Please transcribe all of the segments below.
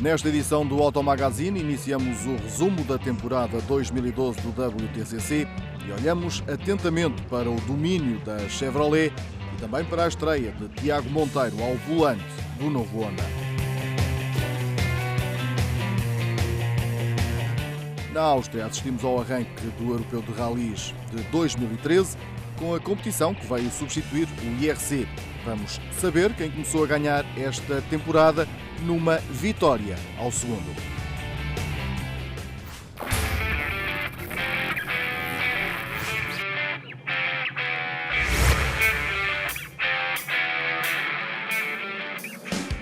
Nesta edição do Auto Magazine iniciamos o resumo da temporada 2012 do WTCC e olhamos atentamente para o domínio da Chevrolet e também para a estreia de Tiago Monteiro ao volante do novo Honda. Na Áustria assistimos ao arranque do Europeu de Rallys de 2013 com a competição que veio substituir o IRC. Vamos saber quem começou a ganhar esta temporada numa vitória ao segundo.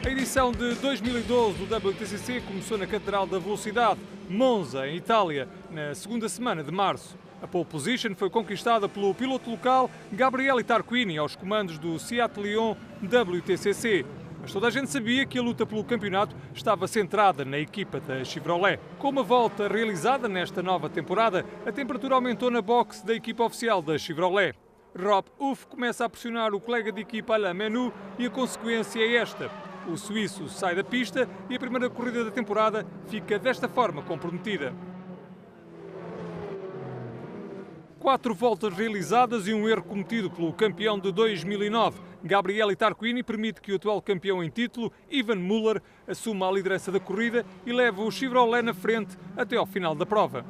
A edição de 2012 do WTCC começou na Catedral da Velocidade, Monza, em Itália, na segunda semana de março. A pole position foi conquistada pelo piloto local Gabriele Tarquini aos comandos do Seat Leon WTCC. Mas toda a gente sabia que a luta pelo campeonato estava centrada na equipa da Chevrolet. Com uma volta realizada nesta nova temporada, a temperatura aumentou na boxe da equipa oficial da Chevrolet. Rob Uff começa a pressionar o colega de equipa Alain Menu e a consequência é esta. O suíço sai da pista e a primeira corrida da temporada fica desta forma comprometida. 4 voltas realizadas e um erro cometido pelo campeão de 2009. Gabriele Tarquini permite que o atual campeão em título, Ivan Muller, assuma a liderança da corrida e leve o Chevrolet na frente até ao final da prova.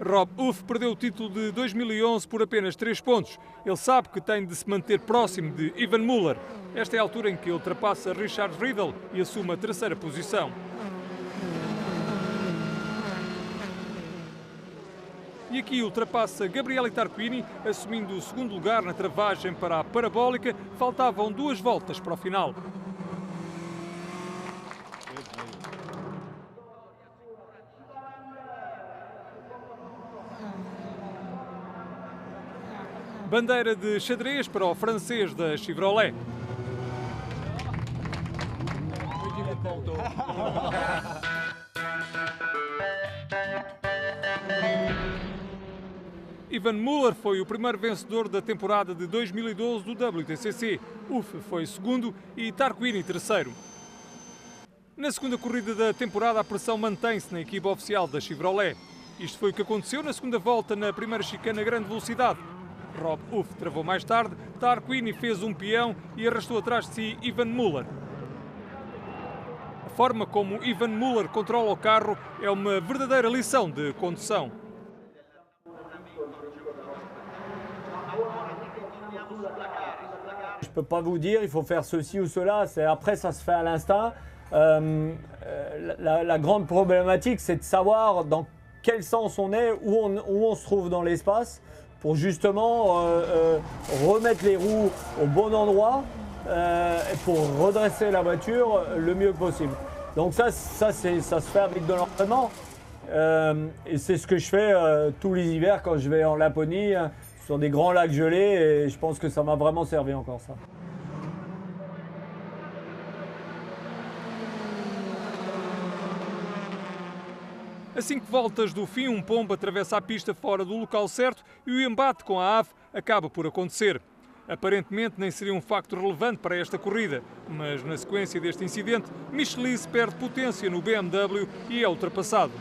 Rob Uff perdeu o título de 2011 por apenas 3 pontos. Ele sabe que tem de se manter próximo de Ivan Muller. Esta é a altura em que ultrapassa Richard Riedel e assume a terceira posição. E aqui ultrapassa Gabriele Tarquini, assumindo o segundo lugar na travagem para a parabólica. Faltavam 2 voltas para o final. Bandeira de xadrez para o francês da Chevrolet. Ivan Muller foi o primeiro vencedor da temporada de 2012 do WTCC. Uff foi segundo e Tarquini terceiro. Na segunda corrida da temporada, a pressão mantém-se na equipa oficial da Chevrolet. Isto foi o que aconteceu na segunda volta na primeira chicana a grande velocidade. Rob Uff travou mais tarde, Tarquini fez um peão e arrastou atrás de si Ivan Muller. A forma como Ivan Muller controla o carro é uma verdadeira lição de condução. Je ne peux pas vous dire, il faut faire ceci ou cela, après ça se fait à l'instinct. La grande problématique, c'est de savoir dans quel sens on est, où on se trouve dans l'espace, pour justement remettre les roues au bon endroit et pour redresser la voiture le mieux possible. Donc ça se fait avec de l'entraînement. Et c'est ce que je fais tous les hivers quand je vais en Laponie. Ce sont des grands lacs gelés et je pense que ça m'a vraiment servi encore ça. A 5 voltas do fim, um pombo atravessa a pista fora do local certo e o embate com a AV acaba por acontecer. Aparentemente nem seria um facto relevante para esta corrida, mas na sequência deste incidente, Michelis perde potência no BMW e é ultrapassado.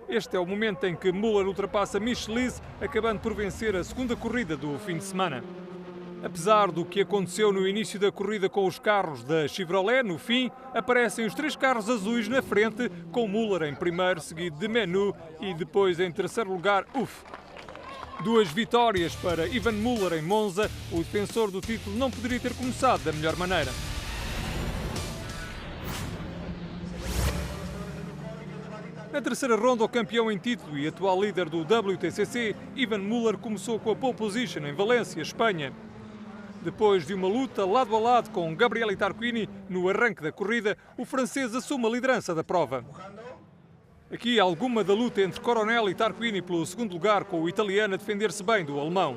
Este é o momento em que Muller ultrapassa Michelis, acabando por vencer a segunda corrida do fim de semana. Apesar do que aconteceu no início da corrida com os carros da Chevrolet, no fim, aparecem os 3 carros azuis na frente, com Muller em primeiro, seguido de Menu e depois em terceiro lugar Uff. 2 vitórias para Ivan Muller em Monza, o defensor do título não poderia ter começado da melhor maneira. Na terceira ronda, o campeão em título e atual líder do WTCC, Ivan Muller, começou com a pole position em Valência, Espanha. Depois de uma luta lado a lado com Gabriele Tarquini no arranque da corrida, o francês assume a liderança da prova. Aqui alguma da luta entre Coronel e Tarquini pelo segundo lugar, com o italiano a defender-se bem do alemão.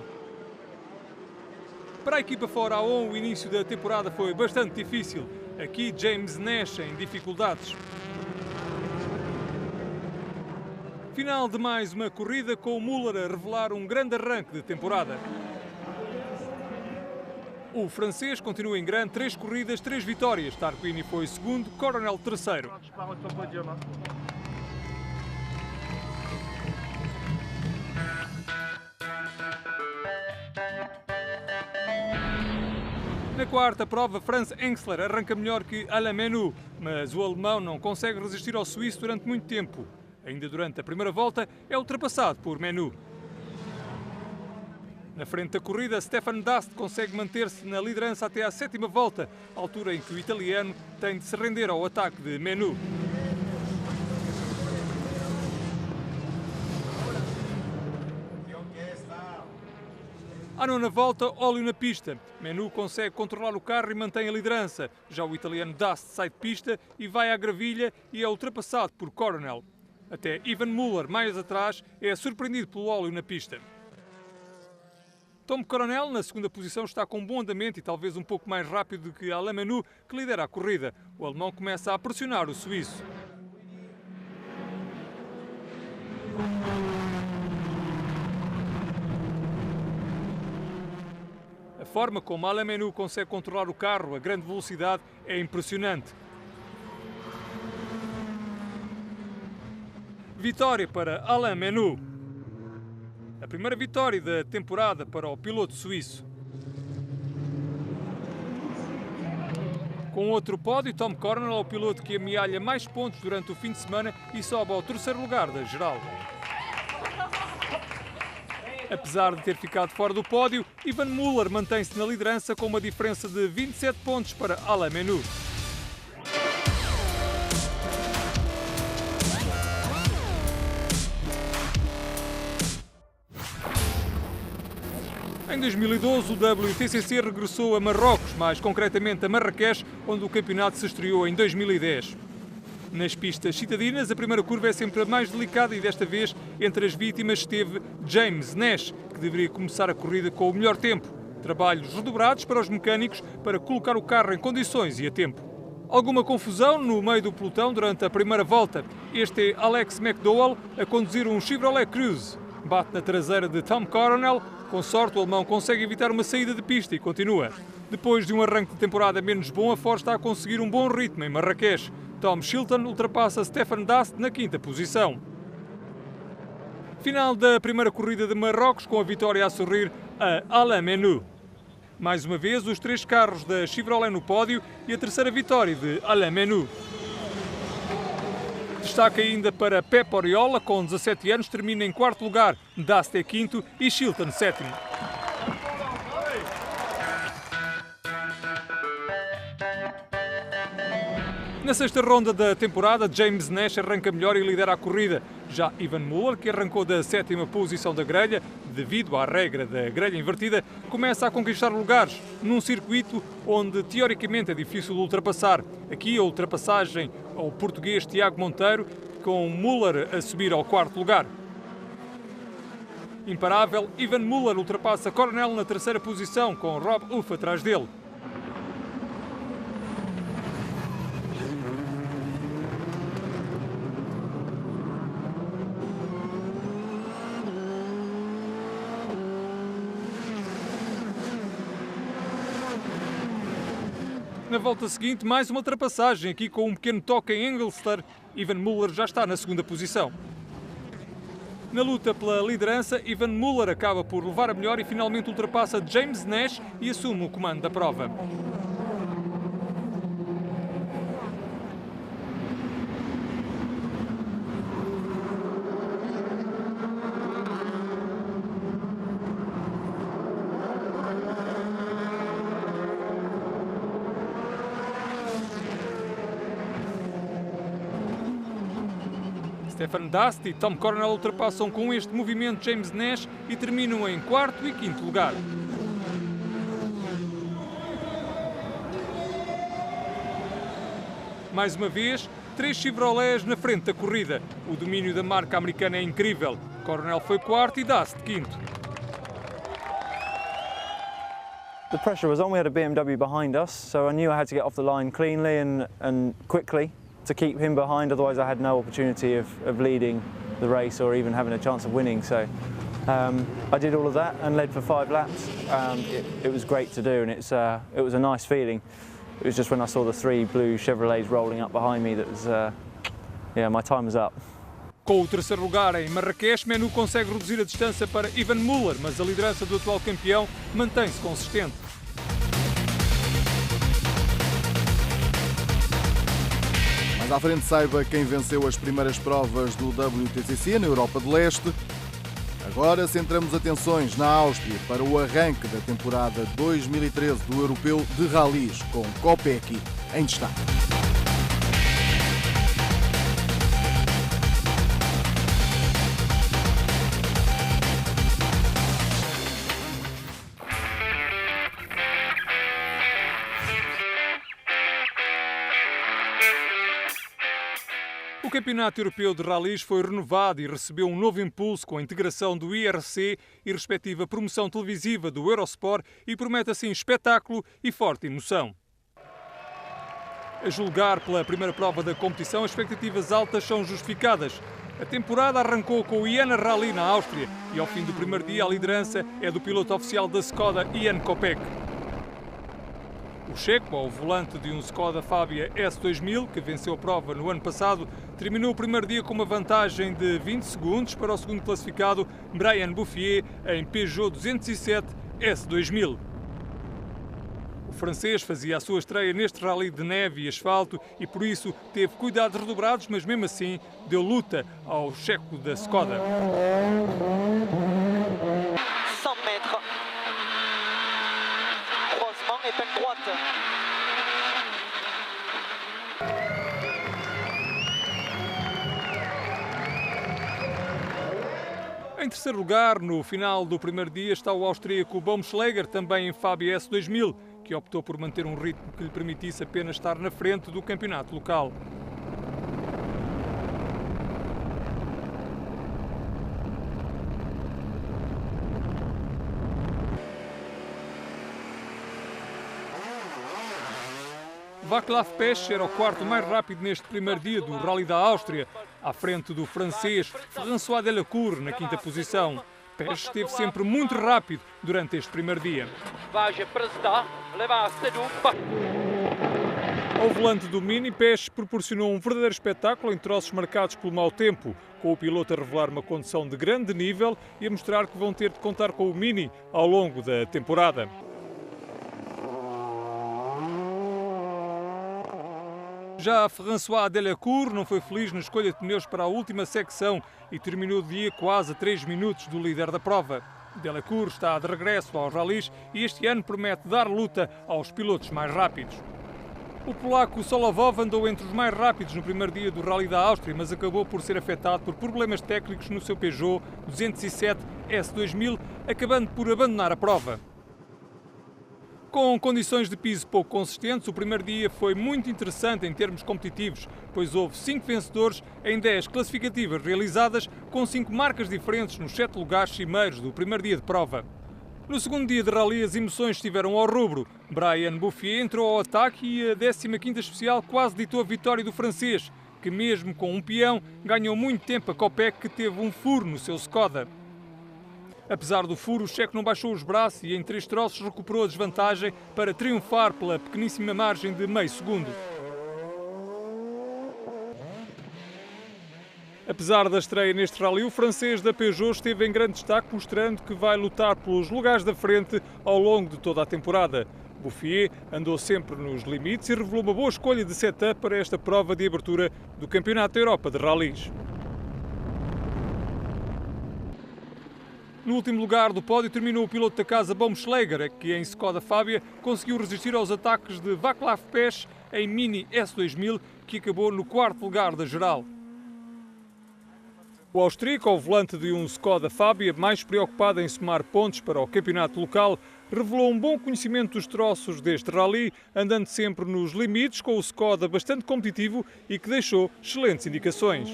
Para a equipa Fórmula 1, o início da temporada foi bastante difícil. Aqui James Nash em dificuldades. Final de mais uma corrida com o Muller a revelar um grande arranque de temporada. O francês continua em grande, 3 corridas, 3 vitórias. Tarquini foi segundo, Coronel terceiro. Na quarta prova, Franz Engstler arranca melhor que Alain Menu, mas o alemão não consegue resistir ao suíço durante muito tempo. Ainda durante a primeira volta, é ultrapassado por Menu. Na frente da corrida, Stefan Dast consegue manter-se na liderança até à 7ª volta, altura em que o italiano tem de se render ao ataque de Menu. À 9ª volta, óleo na pista. Menu consegue controlar o carro e mantém a liderança. Já o italiano Dast sai de pista e vai à gravilha e é ultrapassado por Coronel. Até Ivan Müller, mais atrás, é surpreendido pelo óleo na pista. Tom Coronel, na segunda posição, está com um bom andamento e talvez um pouco mais rápido do que Alain Menu, que lidera a corrida. O alemão começa a pressionar o suíço. A forma como Alain Menu consegue controlar o carro a grande velocidade é impressionante. Vitória para Alain Menu. A primeira vitória da temporada para o piloto suíço. Com outro pódio, Tom Coronel é o piloto que amealha mais pontos durante o fim de semana e sobe ao terceiro lugar da geral. Apesar de ter ficado fora do pódio, Ivan Müller mantém-se na liderança com uma diferença de 27 pontos para Alain Menu. Em 2012, o WTCC regressou a Marrocos, mais concretamente a Marrakech, onde o campeonato se estreou em 2010. Nas pistas citadinas, a primeira curva é sempre a mais delicada e desta vez, entre as vítimas, esteve James Nash, que deveria começar a corrida com o melhor tempo. Trabalhos redobrados para os mecânicos para colocar o carro em condições e a tempo. Alguma confusão no meio do pelotão durante a primeira volta. Este é Alex McDowell a conduzir um Chevrolet Cruze. Bate na traseira de Tom Coronel. Com sorte, o alemão consegue evitar uma saída de pista e continua. Depois de um arranque de temporada menos bom, a Ford está a conseguir um bom ritmo em Marrakech. Tom Shilton ultrapassa Stefan Dast na 5ª posição. Final da primeira corrida de Marrocos, com a vitória a sorrir a Alain Menu. Mais uma vez, os 3 carros da Chevrolet no pódio e a terceira vitória de Alain Menu. Destaque ainda para Pep Oriola, com 17 anos, termina em 4º lugar, Dast é 5º e Shilton 7º. Na 6ª ronda da temporada, James Nash arranca melhor e lidera a corrida. Já Ivan Müller, que arrancou da 7ª posição da grelha, devido à regra da grelha invertida, começa a conquistar lugares num circuito onde teoricamente é difícil de ultrapassar. Aqui a ultrapassagem ao português Tiago Monteiro, com Müller a subir ao 4º lugar. Imparável, Ivan Müller ultrapassa Coronel na 3ª posição, com Rob Uff atrás dele. Na volta seguinte, mais uma ultrapassagem, aqui com um pequeno toque em Engelster. Ivan Müller já está na 2ª posição. Na luta pela liderança, Ivan Müller acaba por levar a melhor e finalmente ultrapassa James Nash e assume o comando da prova. Stefan Dast e Tom Coronel ultrapassam com este movimento James Nash e terminam em 4º e 5º lugar. Mais uma vez, 3 Chevrolets na frente da corrida. O domínio da marca americana é incrível. Coronel foi 4º e Dast 5º. The pressure was on. We had a BMW behind us, so I knew I had to get off the line cleanly and quickly to keep him behind, otherwise I had no opportunity of leading the race or even having a chance of winning. So I did all of that and led for 5 laps. It was great to do, and it was a nice feeling. It was just when I saw the 3 blue Chevrolets rolling up behind me that was, yeah, my time was up. Com o terceiro lugar em Marrakech, Menu consegue reduzir a distância para Ivan Müller, mas a liderança do atual campeão mantém-se consistente. Mais à frente saiba quem venceu as primeiras provas do WTCC na Europa de Leste. Agora centramos atenções na Áustria para o arranque da temporada 2013 do Europeu de Rallys, com Kopecky em destaque. O Campeonato Europeu de Rallys foi renovado e recebeu um novo impulso com a integração do IRC e respectiva promoção televisiva do Eurosport e promete assim espetáculo e forte emoção. A julgar pela primeira prova da competição, as expectativas altas são justificadas. A temporada arrancou com o Jena Rally na Áustria e ao fim do primeiro dia a liderança é do piloto oficial da Skoda, Jan Kopecky. O checo, ao volante de um Skoda Fabia S2000, que venceu a prova no ano passado, terminou o primeiro dia com uma vantagem de 20 segundos para o segundo classificado, Brian Bouffier, em Peugeot 207 S2000. O francês fazia a sua estreia neste rally de neve e asfalto e, por isso, teve cuidados redobrados, mas mesmo assim deu luta ao checo da Skoda. 100 metros. Croisement et pelle droite. Em terceiro lugar, no final do primeiro dia, está o austríaco Baumschläger, também em Fabia S2000, que optou por manter um ritmo que lhe permitisse apenas estar na frente do campeonato local. Václav Pesch era o quarto mais rápido neste primeiro dia do Rally da Áustria, à frente do francês François Delacour na quinta posição. Pesch esteve sempre muito rápido durante este primeiro dia. Ao volante do Mini, Pesch proporcionou um verdadeiro espetáculo em troços marcados pelo mau tempo, com o piloto a revelar uma condução de grande nível e a mostrar que vão ter de contar com o Mini ao longo da temporada. Já François Delacour não foi feliz na escolha de pneus para a última secção e terminou o dia quase a 3 minutos do líder da prova. Delacour está de regresso aos rallies e este ano promete dar luta aos pilotos mais rápidos. O polaco Solovov andou entre os mais rápidos no primeiro dia do Rally da Áustria, mas acabou por ser afetado por problemas técnicos no seu Peugeot 207 S2000, acabando por abandonar a prova. Com condições de piso pouco consistentes, o primeiro dia foi muito interessante em termos competitivos, pois houve 5 vencedores em 10 classificativas realizadas, com 5 marcas diferentes nos 7 lugares cimeiros do primeiro dia de prova. No segundo dia de rally, as emoções estiveram ao rubro. Brian Bouffier entrou ao ataque e a 15ª especial quase ditou a vitória do francês, que mesmo com um peão ganhou muito tempo a Kopecky, que teve um furo no seu Skoda. Apesar do furo, o checo não baixou os braços e em 3 troços recuperou a desvantagem para triunfar pela pequeníssima margem de meio segundo. Apesar da estreia neste rally, o francês da Peugeot esteve em grande destaque, mostrando que vai lutar pelos lugares da frente ao longo de toda a temporada. Bouffier andou sempre nos limites e revelou uma boa escolha de setup para esta prova de abertura do Campeonato da Europa de Rallys. No último lugar do pódio terminou o piloto da casa Baumschläger, que em Skoda Fabia conseguiu resistir aos ataques de Václav Pesch em Mini S2000, que acabou no 4º lugar da geral. O austríaco, ao volante de um Skoda Fabia, mais preocupado em somar pontos para o campeonato local, revelou um bom conhecimento dos troços deste rally, andando sempre nos limites com o Skoda bastante competitivo e que deixou excelentes indicações.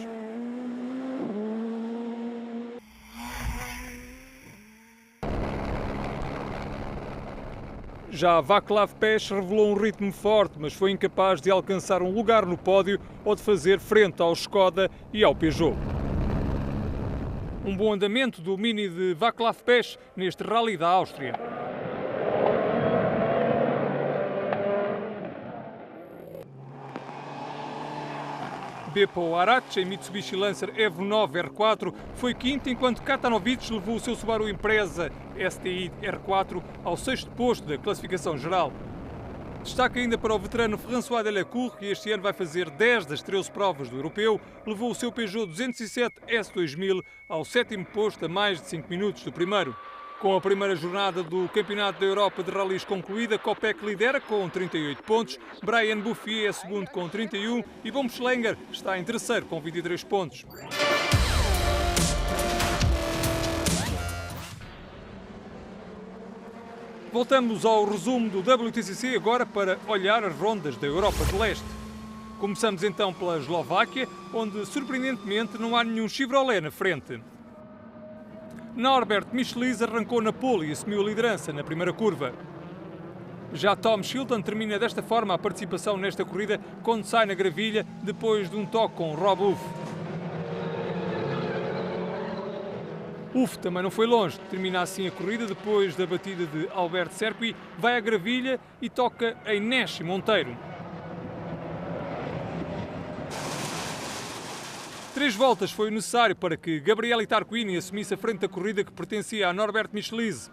Já Václav Pesch revelou um ritmo forte, mas foi incapaz de alcançar um lugar no pódio ou de fazer frente ao Skoda e ao Peugeot. Um bom andamento do Mini de Václav Pech neste Rally da Áustria. Beppo Arach, em Mitsubishi Lancer Evo 9 R4, foi quinto, enquanto Katanovic levou o seu Subaru Impreza STI R4 ao sexto posto da classificação geral. Destaque ainda para o veterano François Delacour, que este ano vai fazer 10 das 13 provas do europeu, levou o seu Peugeot 207 S2000 ao sétimo posto a mais de 5 minutos do primeiro. Com a primeira jornada do Campeonato da Europa de Rallys concluída, Kopeck lidera com 38 pontos, Brian Bouffier é segundo com 31 e Baumschlanger está em terceiro com 23 pontos. Voltamos ao resumo do WTCC agora para olhar as rondas da Europa de Leste. Começamos então pela Eslováquia, onde surpreendentemente não há nenhum Chevrolet na frente. Norbert Michelisz arrancou na pole e assumiu a liderança na primeira curva. Já Tom Shilton termina desta forma a participação nesta corrida quando sai na gravilha depois de um toque com Rob Uff. Uff também não foi longe, termina assim a corrida depois da batida de Albert Serqui, vai à gravilha e toca em Nesh Monteiro. 3 voltas foi necessário para que Gabriele Tarquini assumisse a frente da corrida que pertencia a Norbert Michelisz.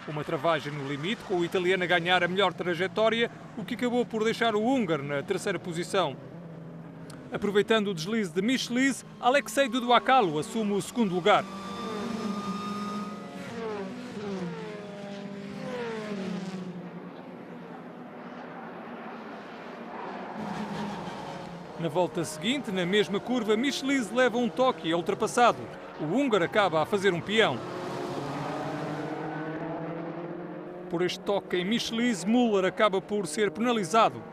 Uma travagem no limite, com o italiano a ganhar a melhor trajetória, o que acabou por deixar o húngaro na terceira posição. Aproveitando o deslize de Michelisz, Alexei Duduakalo assume o segundo lugar. Na volta seguinte, na mesma curva, Michelisz leva um toque e é ultrapassado. O húngaro acaba a fazer um peão. Por este toque em Michelisz, Müller acaba por ser penalizado.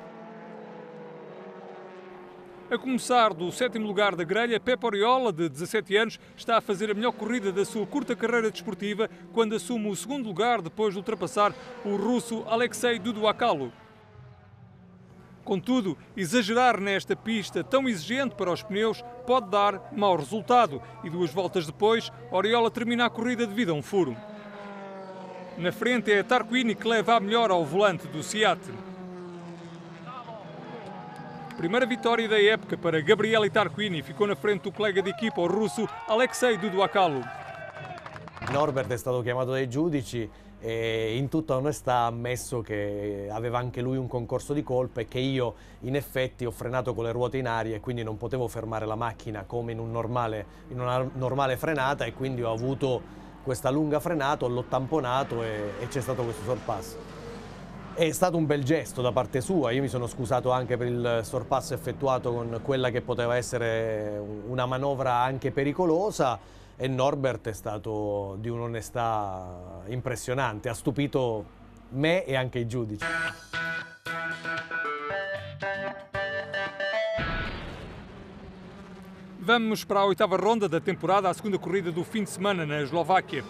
A começar do sétimo lugar da grelha, Pepe Oriola, de 17 anos, está a fazer a melhor corrida da sua curta carreira desportiva quando assume o segundo lugar depois de ultrapassar o russo Alexei Duduakalo. Contudo, exagerar nesta pista tão exigente para os pneus pode dar mau resultado e 2 voltas depois, Oriola termina a corrida devido a um furo. Na frente é Tarquini que leva a melhor ao volante do Seat. Primeira vitória da época para Gabriele Tarquini, ficou na frente do colega de equipa, o russo Alexei Duduakalo. Norbert è stato chiamato dai giudici e in tutta onestà ha ammesso che aveva anche lui un concorso di colpa e che io in effetti ho frenato con le ruote in aria e quindi non potevo fermare la macchina come in una normale frenata e quindi ho avuto questa lunga frenata, l'ho tamponato e c'è stato questo sorpasso. È stato un bel gesto da parte sua, io mi sono scusato anche per il sorpasso effettuato con quella che poteva essere una manovra anche pericolosa. E Norbert è stato di un'onestà impressionante, ha stupito me e anche i giudici. Vamos para a oitava ronda da temporada, a segunda corrida do fim de semana na Eslováquia.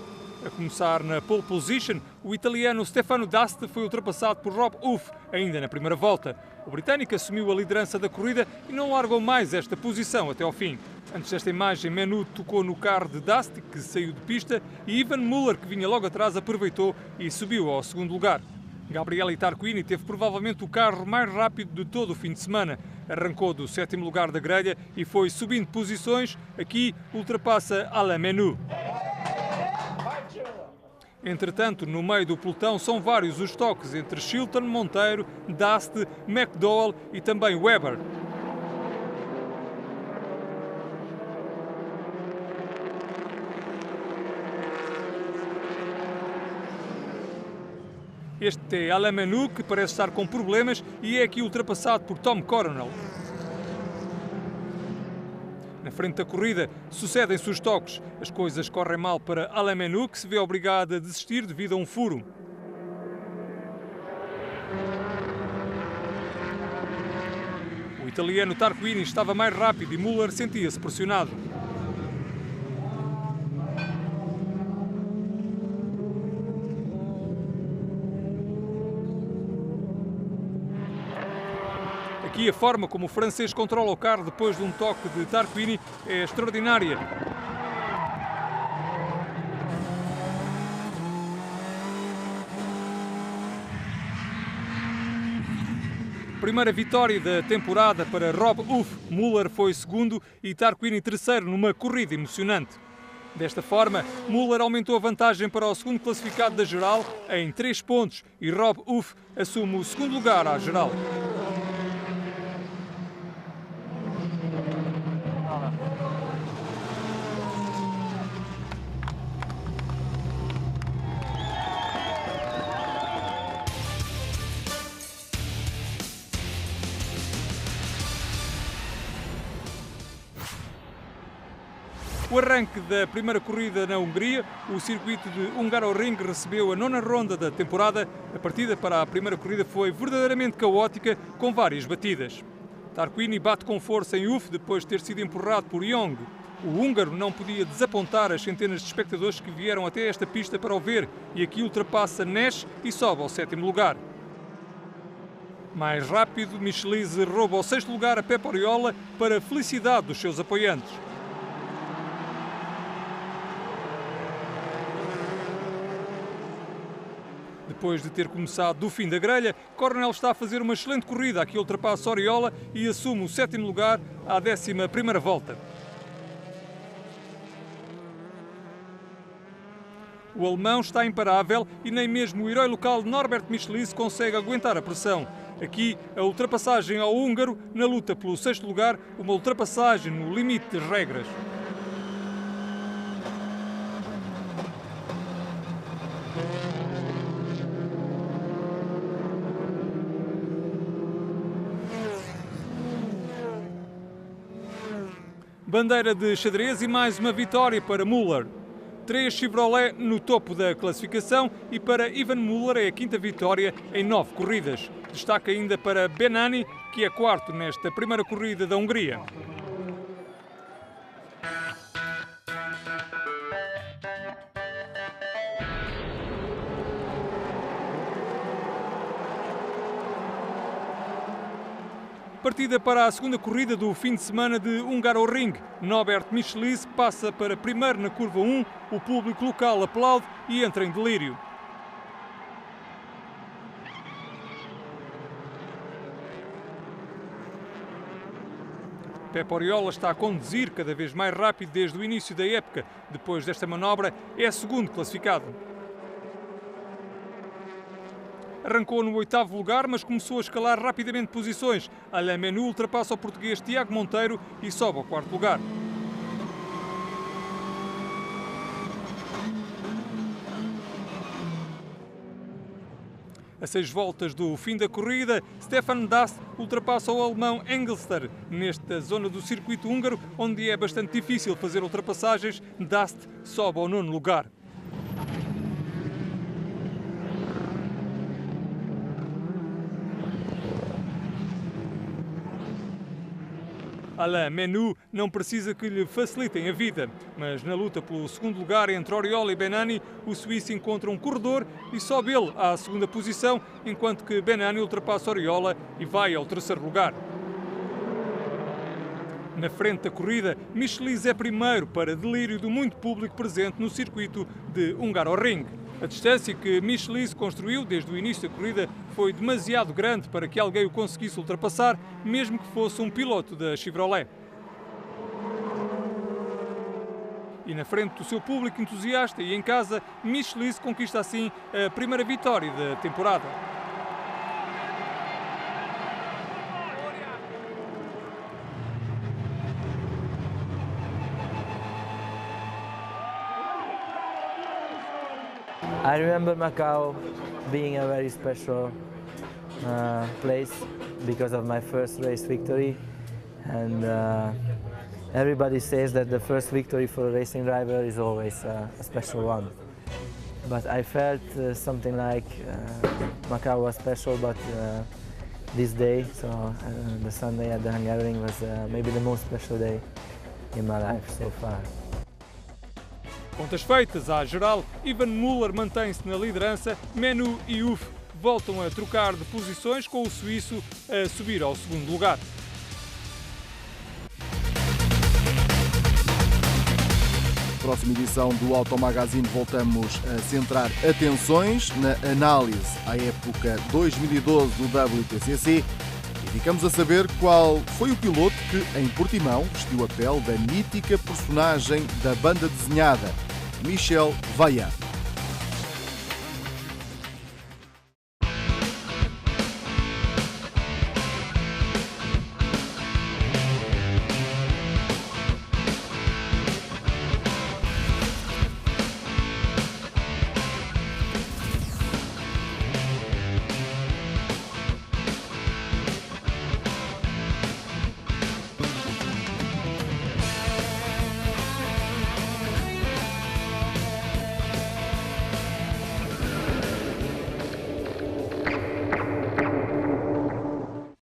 A começar na pole position, o italiano Stefano Dast foi ultrapassado por Rob Uff, ainda na primeira volta. O britânico assumiu a liderança da corrida e não largou mais esta posição até ao fim. Antes desta imagem, Menu tocou no carro de Dast, que saiu de pista, e Ivan Müller, que vinha logo atrás, aproveitou e subiu ao segundo lugar. Gabriele Tarquini teve provavelmente o carro mais rápido de todo o fim de semana. Arrancou do sétimo lugar da grelha e foi subindo posições. Aqui ultrapassa Alain Menu. Entretanto, no meio do pelotão são vários os toques entre Shilton, Monteiro, Dast, McDowell e também Webber. Este é Alain Menu, que parece estar com problemas e é aqui ultrapassado por Tom Coronel. Na frente da corrida, sucedem-se os toques. As coisas correm mal para Alain Menu, que se vê obrigado a desistir devido a um furo. O italiano Tarquini estava mais rápido e Müller sentia-se pressionado. Aqui a forma como o francês controla o carro depois de um toque de Tarquini é extraordinária. Primeira vitória da temporada para Rob Uff. Müller foi segundo e Tarquini terceiro numa corrida emocionante. Desta forma, Müller aumentou a vantagem para o segundo classificado da geral em 3 pontos e Rob Uff assume o segundo lugar à geral. O arranque da primeira corrida na Hungria, o circuito de Hungaroring recebeu a 9ª ronda da temporada. A partida para a primeira corrida foi verdadeiramente caótica, com várias batidas. Tarquini bate com força em Uff depois de ter sido empurrado por Young. O húngaro não podia desapontar as centenas de espectadores que vieram até esta pista para o ver e aqui ultrapassa Nash e sobe ao 7º lugar. Mais rápido, Michelize rouba ao 6º lugar a Pepe Oriola para a felicidade dos seus apoiantes. Depois de ter começado do fim da grelha, Coronel está a fazer uma excelente corrida, aqui ultrapassa Oriola e assume o 7º lugar à 11ª volta. O alemão está imparável e nem mesmo o herói local Norbert Michelize consegue aguentar a pressão. Aqui, a ultrapassagem ao húngaro na luta pelo 6º lugar, uma ultrapassagem no limite das regras. Bandeira de xadrez e mais uma vitória para Müller. 3 Chevrolet no topo da classificação e para Ivan Müller é a 5ª vitória em 9 corridas. Destaca ainda para Benani, que é 4º nesta primeira corrida da Hungria. Partida para a segunda corrida do fim de semana de Hungaroring. Norbert Michelize passa para primeiro na curva 1, o público local aplaude e entra em delírio. Pepe Oriola está a conduzir cada vez mais rápido desde o início da época. Depois desta manobra, é segundo classificado. Arrancou no 8º lugar, mas começou a escalar rapidamente posições. Alain Menu ultrapassa o português Tiago Monteiro e sobe ao 4º lugar. A 6 voltas do fim da corrida, Stefan Dast ultrapassa o alemão Engelster. Nesta zona do circuito húngaro, onde é bastante difícil fazer ultrapassagens, Dast sobe ao 9º lugar. Alain Menu não precisa que lhe facilitem a vida, mas na luta pelo 2º lugar entre Oriola e Benani, o suíço encontra um corredor e sobe ele à 2ª posição, enquanto que Benani ultrapassa Oriola e vai ao 3º lugar. Na frente da corrida, Michelize é primeiro para delírio do muito público presente no circuito de Hungaroring. A distância que Michelize construiu desde o início da corrida foi demasiado grande para que alguém o conseguisse ultrapassar, mesmo que fosse um piloto da Chevrolet. E na frente do seu público entusiasta e em casa, Michelize conquista assim a primeira vitória da temporada. I remember Macau being a very special place because of my first race victory, and everybody says that the first victory for a racing driver is always a special one. But I felt something like Macau was special, but this day, so the Sunday at the Hungaroring was maybe the most special day in my life so far. Contas feitas à geral, Ivan Müller mantém-se na liderança, Menu e Uff voltam a trocar de posições, com o suíço a subir ao 2º lugar. Próxima edição do Automagazine voltamos a centrar atenções na análise à época 2012 do WTCC. ficamos a saber qual foi o piloto que, em Portimão, vestiu a pele da mítica personagem da banda desenhada, Michel Vaillant.